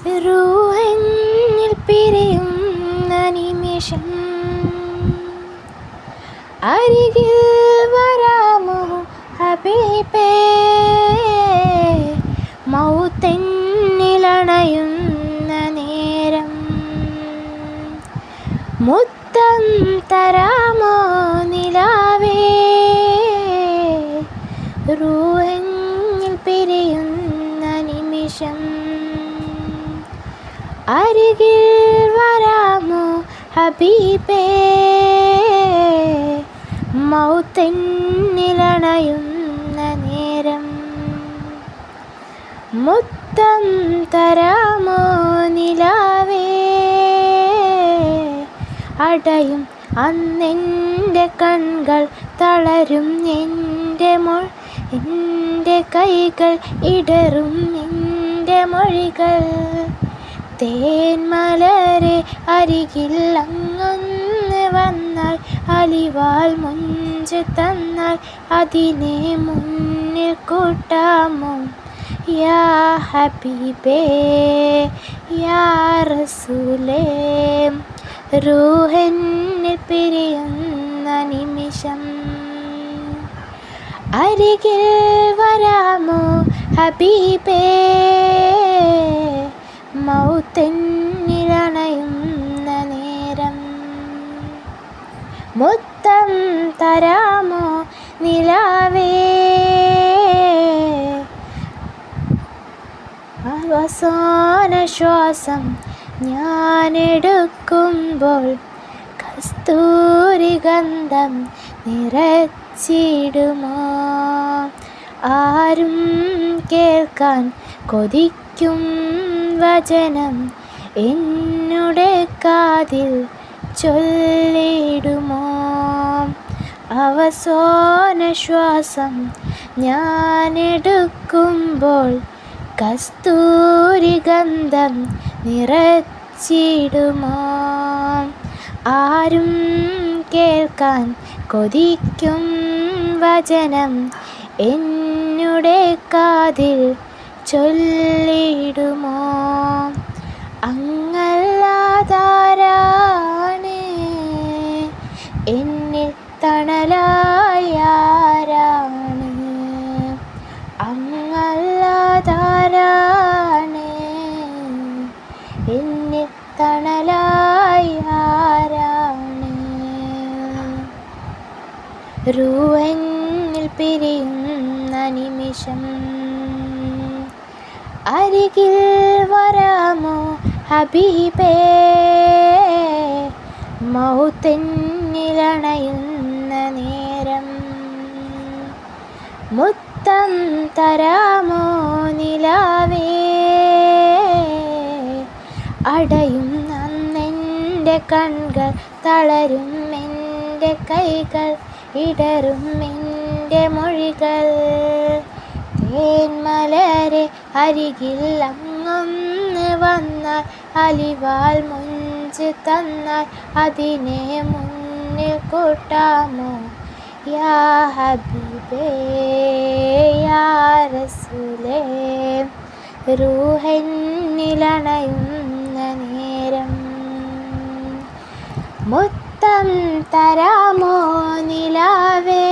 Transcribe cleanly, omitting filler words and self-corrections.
റൂഹന്നിൽ പിരിയുന്ന നിമിഷം അരികിൽ വരാമോ ഹബീബേ, മൗത്തെന്നിലണയുന്ന നേരം മുത്തം തരാമോ നിലാവേ, റൂഹന്നിൽ പിരിയുന്ന നിമിഷം അരികിൽ വരാമോ ഹബീബേ, മൗത്തെന്നിലണയുന്ന നേരം മുത്തം തരാമോ നിലാവേ. അടയും അന്നെൻ്റെ കൺകൾ, തളരും എൻ്റെ കൈകൾ, ഇടറും എൻ്റെ മൊഴികൾ. തേന്മലരെ അരികിൽ അങ്ങൊന്ന് വന്നാൽ, അലിവാൽ മുഞ്ച് തന്നാൽ അതിനെ മുന്നിൽ കൂട്ടാമോ യാ ഹബീബേ യാ റസൂലേ. റൂഹന്നിൽ പിരിയുന്ന നിമിഷം അരികിൽ വരാമോ ഹബീബേ, മൗത്തെന്നിലണയുന്ന നേരം മുത്തം തരാമോ നിലാവേ. അവസാന ശ്വാസം ഞാനെടുക്കുമ്പോൾ കസ്തൂരി ഗന്ധം നിറച്ചിടുമോ, ആരും കേൾക്കാൻ കൊതിക്കും വചനം എന്നുടെ കാതിൽ ചൊല്ലിടുമോ. അവസാന ശ്വാസം ഞാനെടുക്കുമ്പോൾ കസ്തൂരി ഗന്ധം നിറച്ചിടുമോ, ആരും കേൾക്കാൻ കൊതിക്കും വചനം എന്നുടെ കാതിൽ ചൊല്ലിടുമോ. അങ്ങല്ലാതാരാണ് എന്നിൽ തണലായാരാണ്, അങ്ങല്ലാതാരാണ് എന്നിൽ തണലായാരാണ്. റൂഹന്നിൽ പിരിയുന്ന നിമിഷം അരികിൽ വരാമോ ഹബീബേ, മൗത്തെന്നിലണയുന്ന നേരം മുത്തം തരാമോ നിലാവേ. അടയും അന്നെൻ്റെ കൺകൾ, തളരും എൻ്റെ കൈകൾ, ഇടറും എൻ്റെ മൊഴികൾ. തേന്മലരെ അരികിൽ അങ്ങൊന്ന് വന്നാൽ, അലിവാൽ മുഞ്ച് തന്നാൽ അതിനെ മുന്നിൽ കൂട്ടാമോ യാ ഹബീബേ യാ റസൂലേ. റൂഹന്നിലണയുന്ന നേരം മുത്തം തരാമോ നിലാവേ.